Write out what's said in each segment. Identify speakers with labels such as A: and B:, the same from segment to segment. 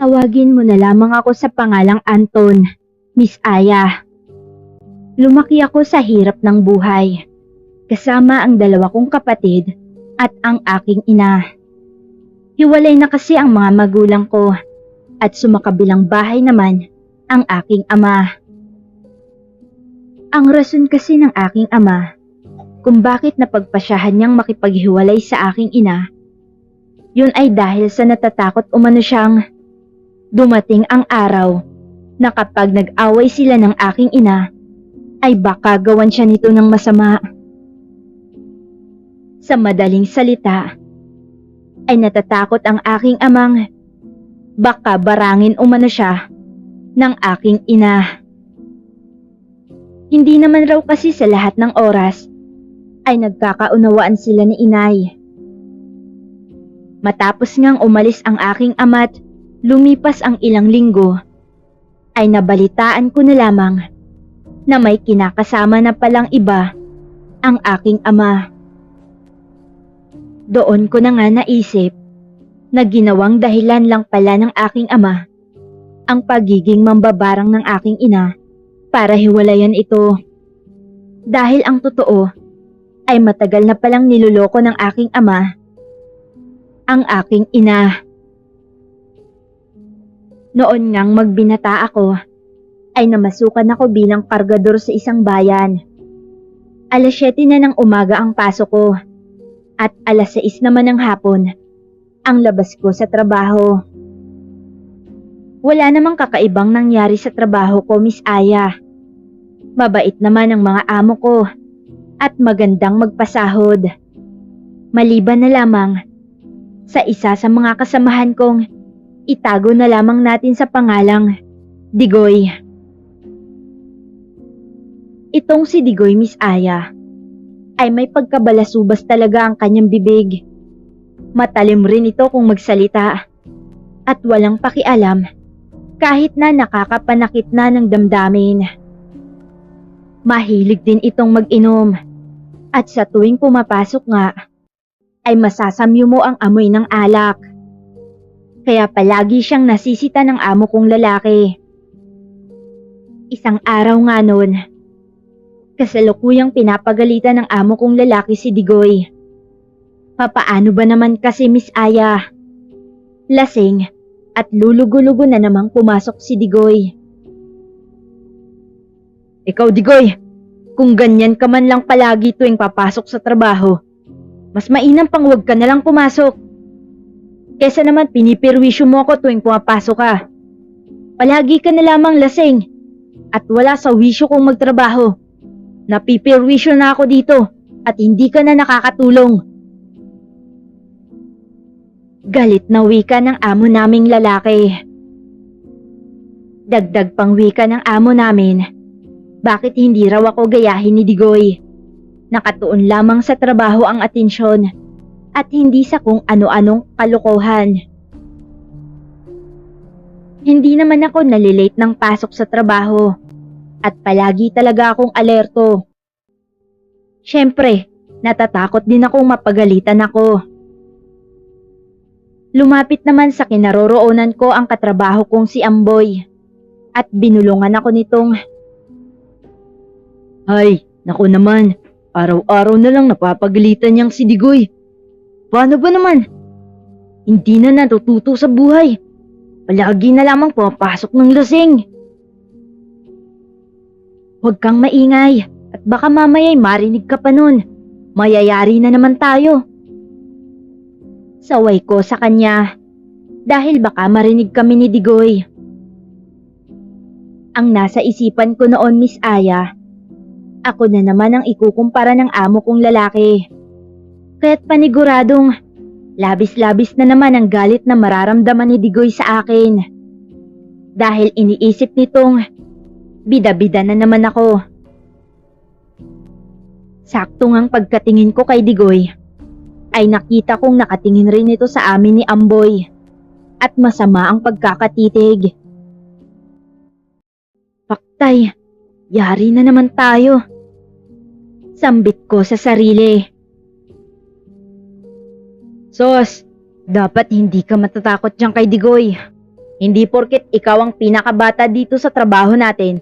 A: Tawagin mo na lamang ako sa pangalang Anton, Miss Aya. Lumaki ako sa hirap ng buhay, kasama ang dalawa kong kapatid at ang aking ina. Hiwalay na kasi ang mga magulang ko at sumakabilang bahay naman ang aking ama. Ang rason kasi ng aking ama kung bakit napagpasyahan niyang makipaghiwalay sa aking ina, yun ay dahil sa natatakot umano siyang dumating ang araw na kapag nag-away sila ng aking ina, ay baka gawan siya nito ng masama. Sa madaling salita, ay natatakot ang aking amang baka barangin umano siya ng aking ina. Hindi naman raw kasi sa lahat ng oras ay nagkakaunawaan sila ni inay. Matapos ngang umalis ang aking ama't lumipas ang ilang linggo, ay nabalitaan ko na lamang na may kinakasama na palang iba ang aking ama. Doon ko na nga naisip na ginawang dahilan lang pala ng aking ama ang pagiging mambabarang ng aking ina para hiwalayan ito. Dahil ang totoo ay matagal na palang niloloko ng aking ama ang aking ina. Noon ngang magbinata ako, ay namasukan ako bilang kargador sa isang bayan. Alas 7 na ng umaga ang pasok ko at alas 6 naman ng hapon ang labas ko sa trabaho. Wala namang kakaibang nangyari sa trabaho ko, Miss Aya. Mabait naman ang mga amo ko at magandang magpasahod. Maliban na lamang sa isa sa mga kasamahan kong itago na lamang natin sa pangalang Digoy. Itong si Digoy, Miss Aya, ay may pagkabalasubas talaga ang kanyang bibig. Matalim rin ito kung magsalita at walang pakialam kahit na nakakapanakit na ng damdamin. Mahilig din itong mag-inom at sa tuwing pumapasok nga ay masasamyo mo ang amoy ng alak. Kaya palagi siyang nasisita ng amo kong lalaki. Isang araw nga noon, kasalukuyang pinapagalitan ng amo kong lalaki si Digoy. Papaano ba naman kasi, Miss Aya? Lasing at lulugo-lugo na namang pumasok si Digoy. Ikaw, Digoy, kung ganyan ka man lang palagi tuwing papasok sa trabaho, mas mainam pang huwag ka na lang pumasok. Kesa naman pinipirwisyo mo ako tuwing pumapasok ka. Palagi ka na lamang lasing at wala sa wisyo kong magtrabaho. Napipirwisyo na ako dito at hindi ka na nakakatulong. Galit na wika ng amo naming lalaki. Dagdag pang wika ng amo namin, bakit hindi raw ako gayahin ni Digoy? Nakatuon lamang sa trabaho ang atensyon at hindi sa kung ano-anong kalokohan. Hindi naman ako nalilate ng pasok sa trabaho at palagi talaga akong alerto. Siyempre, natatakot din akong mapagalitan ako. Lumapit naman sa kinaroroonan ko ang katrabaho kong si Amboy at binulungan ako nitong, "Ay, naku naman, araw-araw na lang napapagalitan niyang si Digoy. Paano ba naman? Hindi na natututo sa buhay. Palagi na lamang pumapasok ng lasing." "Huwag kang maingay at baka mamaya'y marinig ka pa nun. Mayayari na naman tayo." Saway ko sa kanya dahil baka marinig kami ni Digoy. Ang nasa isipan ko noon, Miss Aya, ako na naman ang ikukumpara ng amo kong lalaki. Kaya't paniguradong labis-labis na naman ang galit na mararamdaman ni Digoy sa akin. Dahil iniisip nitong bida-bida na naman ako. Sakto ngang pagkatingin ko kay Digoy, ay nakita kong nakatingin rin ito sa amin ni Amboy at masama ang pagkakatitig. Paktay, yari na naman tayo. Sambit ko sa sarili. "Sos, dapat hindi ka matatakot dyan kay Digoy. Hindi porket ikaw ang pinakabata dito sa trabaho natin,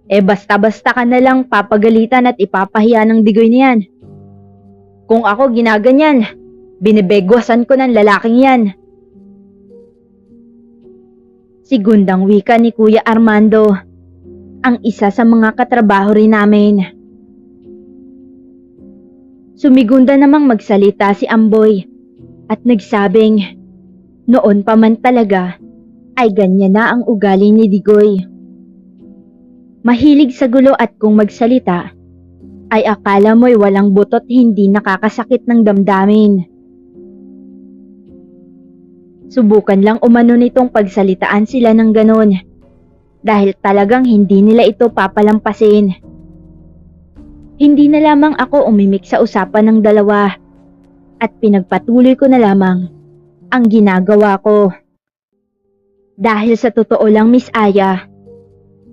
A: basta-basta ka na lang papagalitan at ipapahiya ng Digoy niyan. Kung ako ginaganyan, binibegwasan ko ng lalaking yan. Sigundang wika ni Kuya Armando, ang isa sa mga katrabaho rin namin. Sumigunda namang magsalita si Amboy at nagsabing noon pa man talaga ay ganyan na ang ugali ni Digoy. Mahilig sa gulo at kung magsalita ay akala mo'y walang butot hindi nakakasakit ng damdamin. Subukan lang umano nitong pagsalitaan sila ng ganon dahil talagang hindi nila ito papalampasin. Hindi na lamang ako umimik sa usapan ng dalawa at pinagpatuloy ko na lamang ang ginagawa ko. Dahil sa totoo lang, Miss Aya,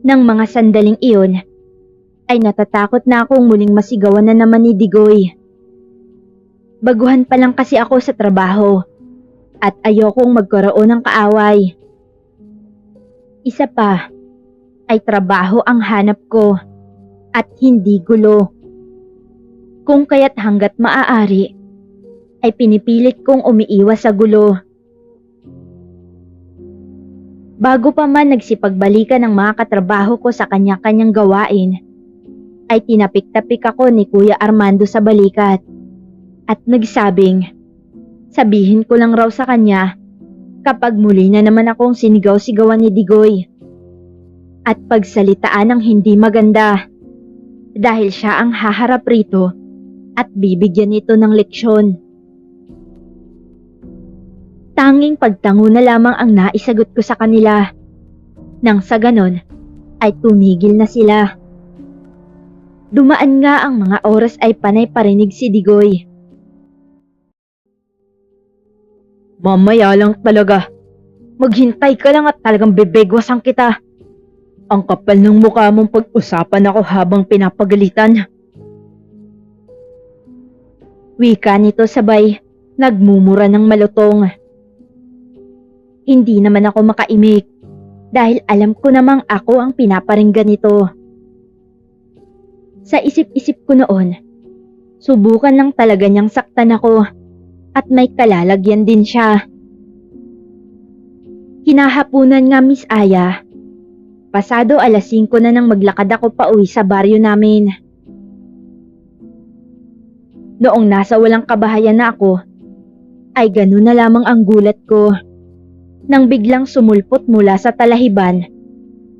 A: ng mga sandaling iyon ay natatakot na akong muling masigawan na naman ni Digoy. Baguhan pa lang kasi ako sa trabaho at ayokong magkaroon ng kaaway. Isa pa ay trabaho ang hanap ko at hindi gulo. Kung kaya't hanggat maaari ay pinipilit kong umiiwas sa gulo. Bago pa man nagsipagbalikan ng mga katrabaho ko sa kanya-kanyang gawain, ay tinapik-tapik ako ni Kuya Armando sa balikat at nagsabing sabihin ko lang raw sa kanya kapag muli na naman akong sinigaw-sigawan ni Digoy at pagsalitaan ng hindi maganda dahil siya ang haharap rito at bibigyan nito ng leksyon. Tanging pagtango na lamang ang naisagot ko sa kanila. Nang sa ganon ay tumigil na sila. Dumaan nga ang mga oras ay panay parinig si Digoy. Mamaya lang talaga. Maghintay ka lang at talagang bebegwasan kita. Ang kapal ng mukha mong pag-usapan ako habang pinapagalitan. Wika nito sabay nagmumura ng malutong. Hindi naman ako makaimik dahil alam ko namang ako ang pinaparinggan nito. Sa isip-isip ko noon, subukan lang talaga niyang saktan ako at may kalalagyan din siya. Kinahapunan nga, Miss Aya. Pasado 5:00 na nang maglakad ako pa uwi sa baryo namin. Noong nasa walang kabahayan na ako, ay ganun na lamang ang gulat ko nang biglang sumulpot mula sa talahiban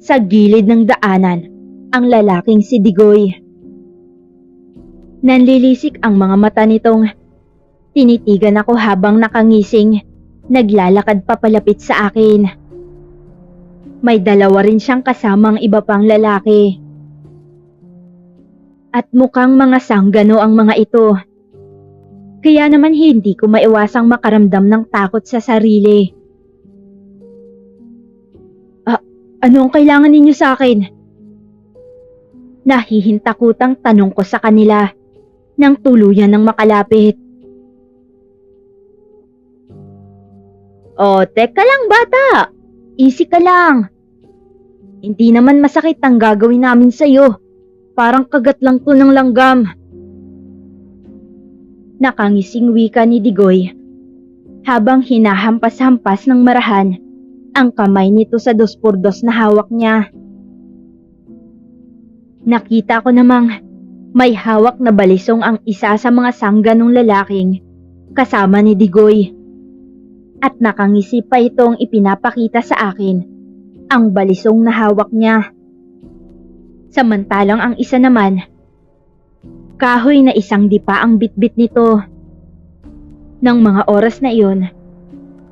A: sa gilid ng daanan ang lalaking si Digoy. Nanlilisik ang mga mata nitong tinitigan ako habang nakangising naglalakad papalapit sa akin. May dalawa rin siyang kasamang iba pang lalaki. At mukhang mga sanggano ang mga ito. Kaya naman hindi ko maiwasang makaramdam ng takot sa sarili. Ano ang kailangan ninyo sa akin? Nahihintakutang tanong ko sa kanila nang tuluyan ng makalapit. Teka lang bata. Easy ka lang. Hindi naman masakit ang gagawin namin sa'yo. Parang kagat lang to ng langgam. Nakangising wika ni Digoy habang hinahampas-hampas ng marahan ang kamay nito sa 2x2 na hawak niya. Nakita ko namang may hawak na balisong ang isa sa mga sangganong lalaking kasama ni Digoy. At nakangisi pa itong ipinapakita sa akin ang balisong na hawak niya. Samantalang ang isa naman, kahoy na isang dipa ang bitbit nito. Nang mga oras na iyon,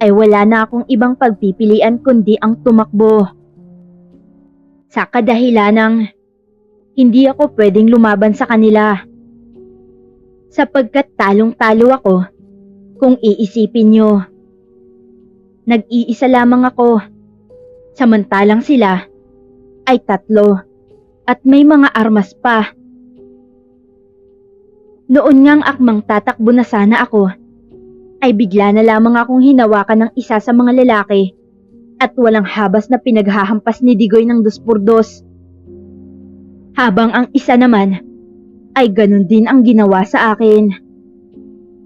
A: ay wala na akong ibang pagpipilian kundi ang tumakbo. Sa kadahilanang hindi ako pwedeng lumaban sa kanila. Sapagkat talong-talo ako kung iisipin nyo. Nag-iisa lamang ako, samantalang sila ay 3 at may mga armas pa. Noon ngang akmang tatakbo na sana ako, ay bigla na lamang akong hinawakan ng isa sa mga lalaki at walang habas na pinaghahampas ni Digoy ng 2x2. Habang ang isa naman ay ganun din ang ginawa sa akin.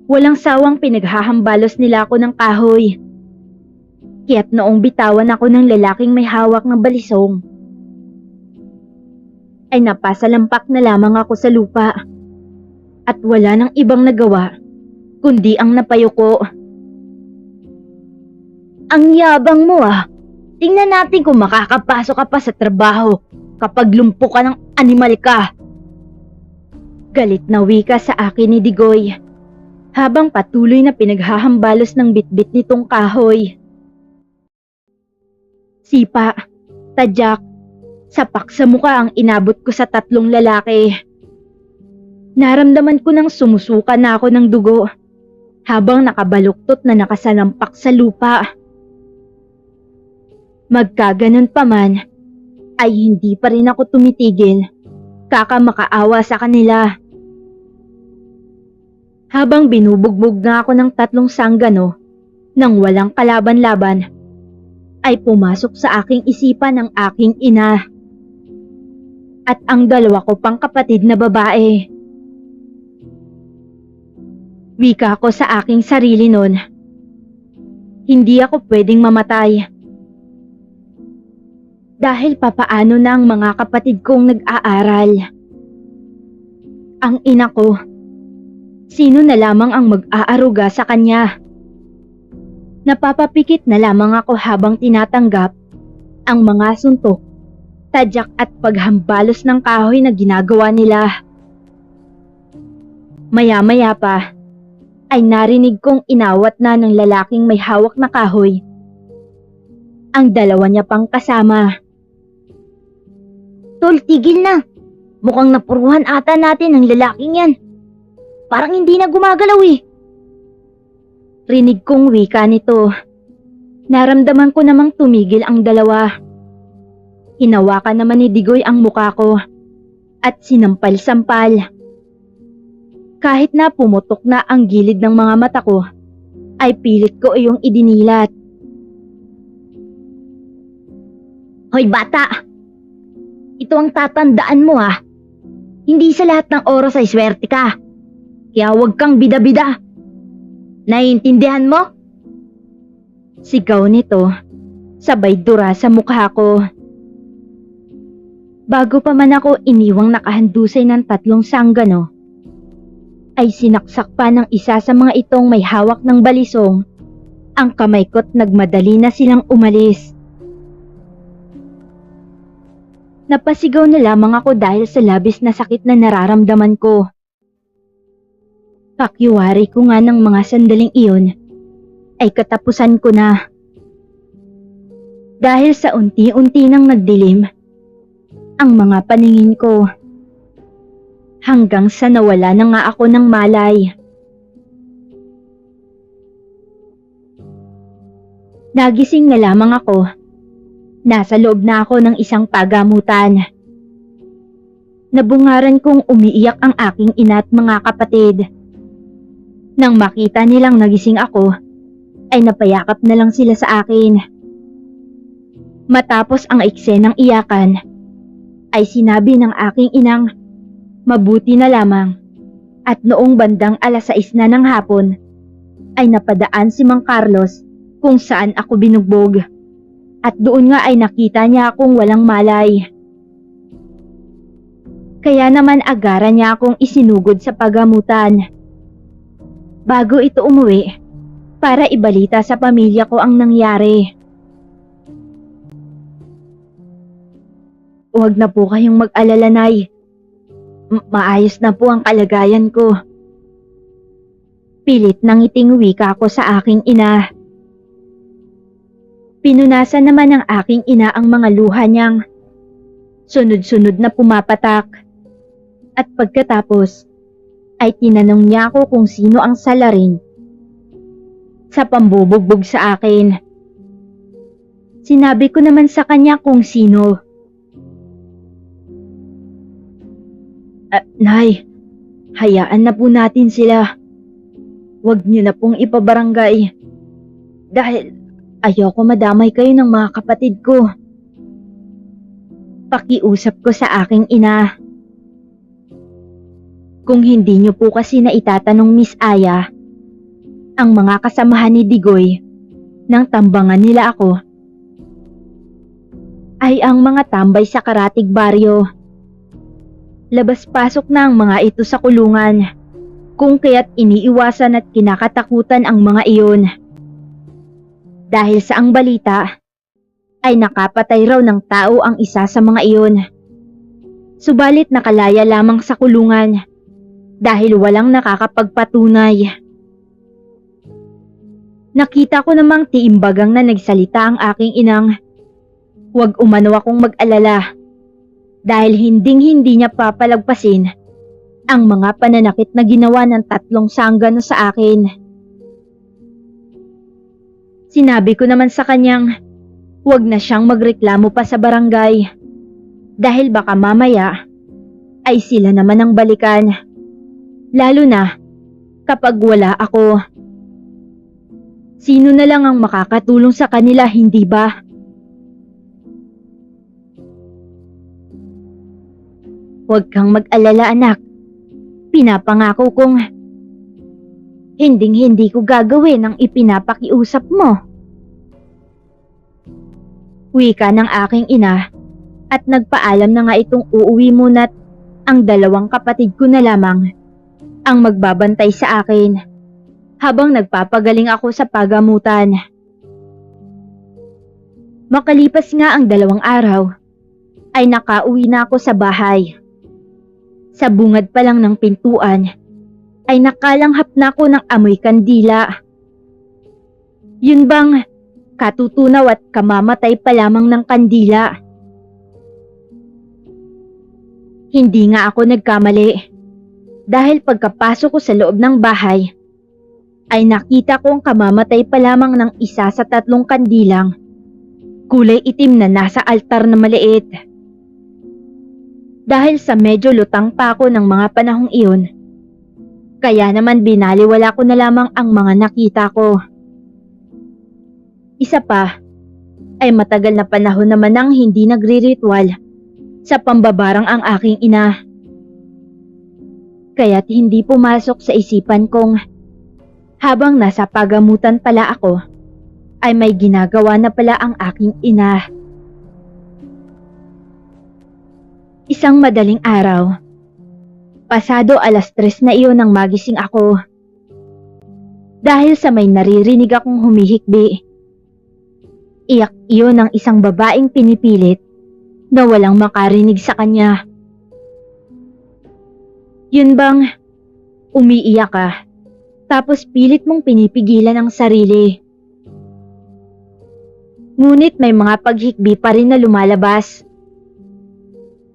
A: Walang sawang pinaghahambalos nila ako ng kahoy. Kaya't noong bitawan ako ng lalaking may hawak ng balisong, ay napasalampak na lamang ako sa lupa at wala nang ibang nagawa kundi ang napayuko. Ang yabang mo ah! Tingnan natin kung makakapasok ka pa sa trabaho kapag lumpo ka ng animal ka. Galit na wika sa akin ni Digoy habang patuloy na pinaghahambalos ng bitbit nitong kahoy. Sipa, tadyak, sapak sa muka ang inabot ko sa 3 lalaki. Naramdaman ko nang sumusuka na ako ng dugo habang nakabaluktot na nakasalampak sa lupa. Magkaganon pa man, ay hindi pa rin ako tumitigil, kakamakaawa sa kanila. Habang binubugbog na ako ng 3 sanggano nang walang kalaban-laban, ay pumasok sa aking isipan ang aking ina at ang 2 ko pang kapatid na babae. Wika ko sa aking sarili noon, hindi ako pwedeng mamatay. Dahil papaano na ang mga kapatid kong nag-aaral. Ang ina ko, sino na lamang ang mag-aaruga sa kanya? Napapapikit na lamang ako habang tinatanggap ang mga suntok, tadyak at paghambalos ng kahoy na ginagawa nila. Maya-maya pa, ay narinig kong inawat na ng lalaking may hawak na kahoy ang 2 niya pang kasama. Tol, tigil na. Mukhang napuruhan ata natin ang lalaking yan. Parang hindi na gumagalaw eh. Rinig kong wika nito. Naramdaman ko namang tumigil ang 2. Hinawakan naman ni Digoy ang muka ko at sinampal-sampal. Kahit na pumutok na ang gilid ng mga mata ko, ay pilit ko iyong idinilat. Hoy bata! Ito ang tatandaan mo ah. Hindi sa lahat ng oras ay swerte ka. Kaya huwag kang bida-bida. Naiintindihan mo? Sigaw nito, sabay dura sa mukha ko. Bago pa man ako iniwang nakahandusay ng 3 sanggano, ay sinaksak pa ng isa sa mga itong may hawak ng balisong ang kamay ko't nagmadali na silang umalis. Napasigaw na lamang ako dahil sa labis na sakit na nararamdaman ko. Pakiwari ko nga ng mga sandaling iyon ay katapusan ko na. Dahil sa unti-unti nang nagdilim ang mga paningin ko, hanggang sa nawala na nga ako ng malay. Nagising na lamang ako. Nasa loob na ako ng isang pagamutan. Nabungaran kong umiiyak ang aking ina at mga kapatid. Nang makita nilang nagising ako, ay napayakap na lang sila sa akin. Matapos ang eksenang iyakan, ay sinabi ng aking inang mabuti na lamang at noong bandang 6:00 na ng hapon, ay napadaan si Mang Carlos kung saan ako binugbog. At doon nga ay nakita niya akong walang malay. Kaya naman agaran niya akong isinugod sa pagamutan. Bago ito umuwi, para ibalita sa pamilya ko ang nangyari. Huwag na po kayong mag-alala, Nay. Maayos na po ang kalagayan ko. Pilit nang ngiting wika ko sa aking ina. Pinunasan naman ng aking ina ang mga luha niyang sunod-sunod na pumapatak. At pagkatapos, ay tinanong niya ako kung sino ang salarin sa pambubugbog sa akin. Sinabi ko naman sa kanya kung sino. Nay, hayaan na po natin sila. Huwag niyo na pong ipabarangay. Ayoko madamay kayo ng mga kapatid ko. Pakiusap ko sa aking ina. Kung hindi niyo po kasi na itatanong Miss Aya, ang mga kasamahan ni Digoy nang tambangan nila ako ay ang mga tambay sa Karatig Baryo. Labas-pasok na ang mga ito sa kulungan, kung kaya't iniiwasan at kinakatakutan ang mga iyon. Dahil sa ang balita, ay nakapatay raw ng tao ang isa sa mga iyon. Subalit nakalaya lamang sa kulungan dahil walang nakakapagpatunay. Nakita ko namang tiimbagang na nagsalita ang aking inang, huwag umano akong mag-alala dahil hinding-hindi niya papalagpasin ang mga pananakit na ginawa ng 3 sanggano sa akin. Sinabi ko naman sa kanyang huwag na siyang magreklamo pa sa barangay dahil baka mamaya ay sila naman ang balikan, lalo na kapag wala ako. Sino na lang ang makakatulong sa kanila, hindi ba? Huwag kang mag-alala, anak. Pinapangako kong hinding-hindi ko gagawin ang ipinapakiusap mo. Wika ng aking ina at nagpaalam na nga itong uuwi muna't ang 2 kapatid ko na lamang ang magbabantay sa akin habang nagpapagaling ako sa pagamutan. Makalipas nga ang 2 araw, ay nakauwi na ako sa bahay. Sa bungad pa lang ng pintuan, ay nakalanghap na ako ng amoy kandila. Yun bang katutunaw at kamamatay pa lamang ng kandila? Hindi nga ako nagkamali dahil pagkapasok ko sa loob ng bahay, ay nakita kong kamamatay pa lamang ng isa sa 3 kandilang kulay itim na nasa altar na maliit. Dahil sa medyo lutang pa ako ng mga panahong iyon, kaya naman binaliwala ko na lamang ang mga nakita ko. Isa pa, ay matagal na panahon naman nang hindi nagri-ritual sa pambabarang ang aking ina. Kaya't hindi pumasok sa isipan kong habang nasa pagamutan pala ako, ay may ginagawa na pala ang aking ina. Isang madaling araw, pasado 3:00 na iyon nang magising ako. Dahil sa may naririnig akong humihikbi. Iyak iyon ng isang babaeng pinipilit na walang makarinig sa kanya. Yun bang umiiyak ka? Tapos pilit mong pinipigilan ang sarili. Ngunit may mga paghikbi pa rin na lumalabas.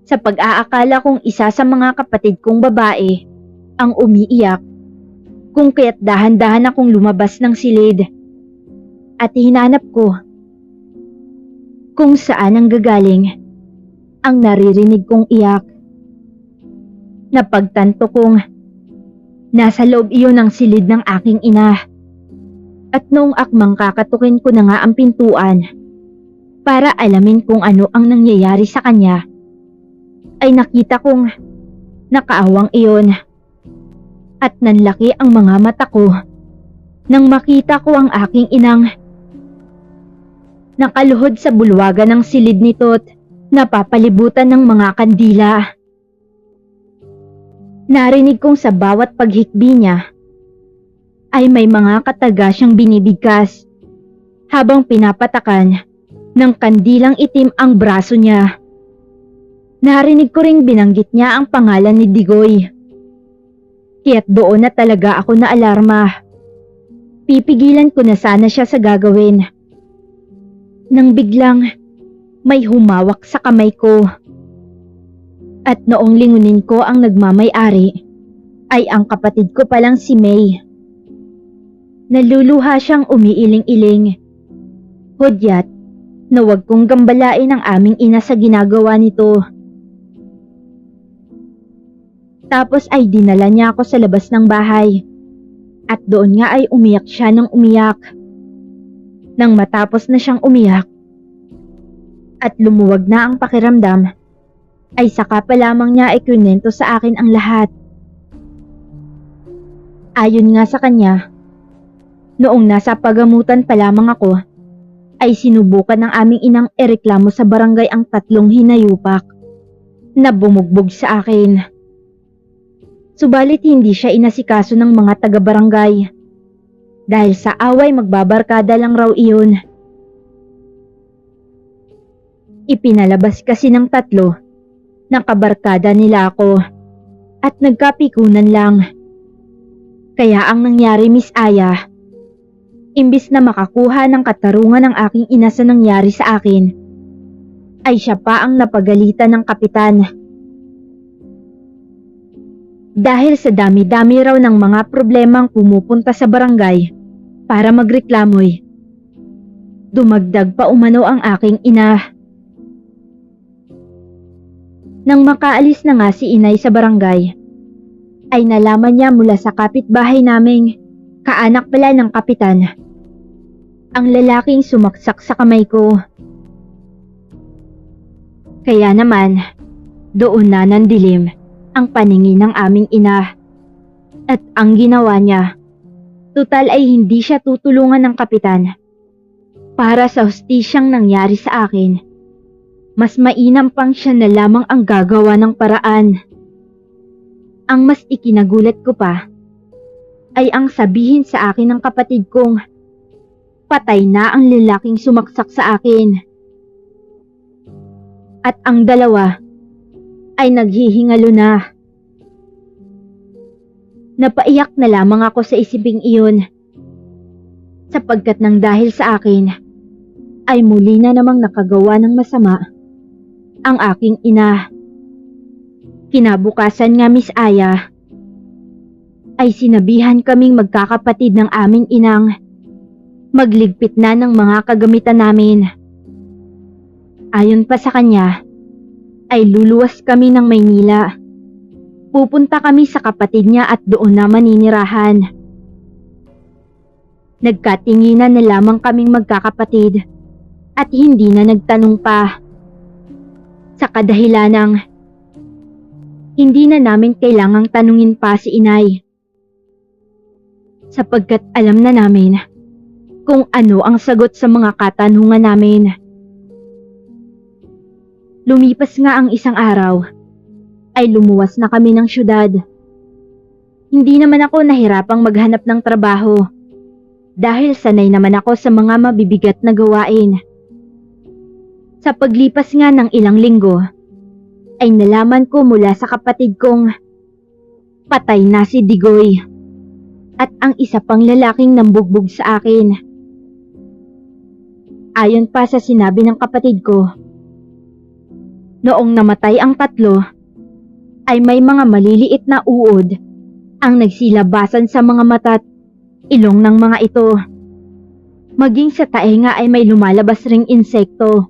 A: Sa pag-aakala kong isa sa mga kapatid kong babae ang umiiyak, kung kaya't dahan-dahan akong lumabas ng silid at hinanap ko kung saan ang gagaling ang naririnig kong iyak. Napagtanto kong nasa loob iyon ng silid ng aking ina. At noong akmang kakatukin ko na nga ang pintuan para alamin kung ano ang nangyayari sa kanya, ay nakita kong nakaawang iyon. At nanlaki ang mga mata ko nang makita ko ang aking inang nakaluhod sa bulwagan ng silid nito't napapalibutan ng mga kandila. Narinig kong sa bawat paghikbi niya ay may mga kataga siyang binibigkas habang pinapatakan ng kandilang itim ang braso niya. Narinig ko ring binanggit niya ang pangalan ni Digoy. Kaya't doon na talaga ako na alarma. Pipigilan ko na sana siya sa gagawin. Nang biglang may humawak sa kamay ko. At noong lingunin ko ang nagmamay-ari, ay ang kapatid ko palang si May. Naluluha siyang umiiling-iling. Hudyat na huwag kong gambalain ang aming ina sa ginagawa nito. Tapos ay dinala niya ako sa labas ng bahay. At doon nga ay umiyak siya ng umiyak. Nang matapos na siyang umiyak at lumuwag na ang pakiramdam, ay saka pa lamang niya ay kwento sa akin ang lahat. Ayon nga sa kanya, noong nasa pagamutan pa lamang ako, ay sinubukan ng aming inang ireklamo sa barangay ang 3 hinayupak na bumugbog sa akin. Subalit hindi siya inasikaso ng mga taga-barangay dahil sa away magbabarkada lang raw iyon. Ipinalabas kasi ng 3 na kabarkada nila ako at nagkapikunan lang. Kaya ang nangyari, Miss Aya, imbis na makakuha ng katarungan ng aking ina sa nangyari sa akin, ay siya pa ang napagalitan ng kapitan. Dahil sa dami-dami raw ng mga problemang pumupunta sa barangay para magreklamoy, dumagdag pa umano ang aking ina. Nang makaalis na nga si inay sa barangay, ay nalaman niya mula sa kapitbahay naming kaanak pala ng kapitan ang lalaking sumaksak sa kamay ko. Kaya naman, doon na nandilim ang paningin ng aming ina. At ang ginawa niya, tutal ay hindi siya tutulungan ng kapitan. Para sa hustisyang nangyari sa akin, mas mainam pang siya na lamang ang gagawa ng paraan. Ang mas ikinagulat ko pa ay ang sabihin sa akin ng kapatid kong patay na ang lalaking sumaksak sa akin. At ang dalawa ay naghihingalo na. Napaiyak na lamang ako sa isiping iyon, sapagkat nang dahil sa akin ay muli na namang nakagawa ng masama ang aking ina. Kinabukasan nga, Miss Aya, ay sinabihan kaming magkakapatid ng aming inang magligpit na ng mga kagamitan namin. Ayon pa sa kanya, ay luluwas kami ng Maynila. Pupunta kami sa kapatid niya at doon na maninirahan. Nagkatinginan na lamang kaming magkakapatid at hindi na nagtanong pa. Sa kadahilanang hindi na namin kailangang tanungin pa si inay, sapagkat alam na namin kung ano ang sagot sa mga katanungan namin. Lumipas nga ang isang araw, ay lumuwas na kami ng syudad. Hindi naman ako nahirapang maghanap ng trabaho dahil sanay naman ako sa mga mabibigat na gawain. Sa paglipas nga ng ilang linggo, ay nalaman ko mula sa kapatid kong patay na si Digoy at ang isa pang lalaking nambugbog sa akin. Ayon pa sa sinabi ng kapatid ko, noong namatay ang 3, ay may mga maliliit na uod ang nagsilabasan sa mga mata't ilong ng mga ito. Maging sa tainga ay may lumalabas ring insekto.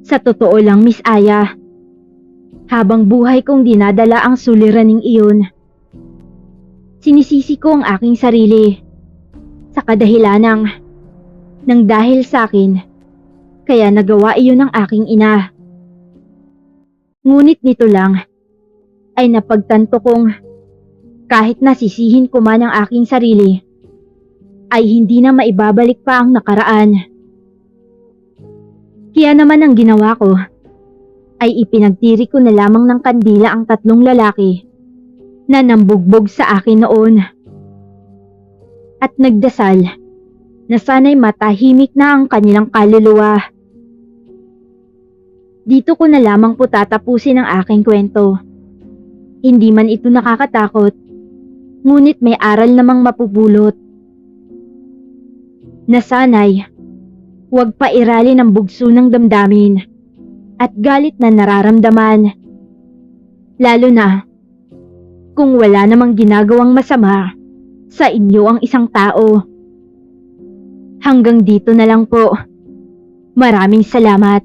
A: Sa totoo lang, Miss Aya, habang buhay kong dinadala ang suliraning iyon, sinisisi ko ang aking sarili sa kadahilanang nang dahil sa akin, kaya nagawa iyon ng aking ina. Ngunit nito lang ay napagtanto kong kahit nasisihin ko man ang aking sarili, ay hindi na maibabalik pa ang nakaraan. Kaya naman ang ginawa ko ay ipinagtiri ko na lamang ng kandila ang 3 lalaki na nambugbog sa akin noon. At nagdasal na sana'y matahimik na ang kanilang kaluluwa. Dito ko na lamang po tatapusin ang aking kwento. Hindi man ito nakakatakot, ngunit may aral namang mapupulot. Na sana'y huwag pairalin ang bugso ng damdamin at galit na nararamdaman. Lalo na kung wala namang ginagawang masama sa inyo ang isang tao. Hanggang dito na lang po. Maraming salamat.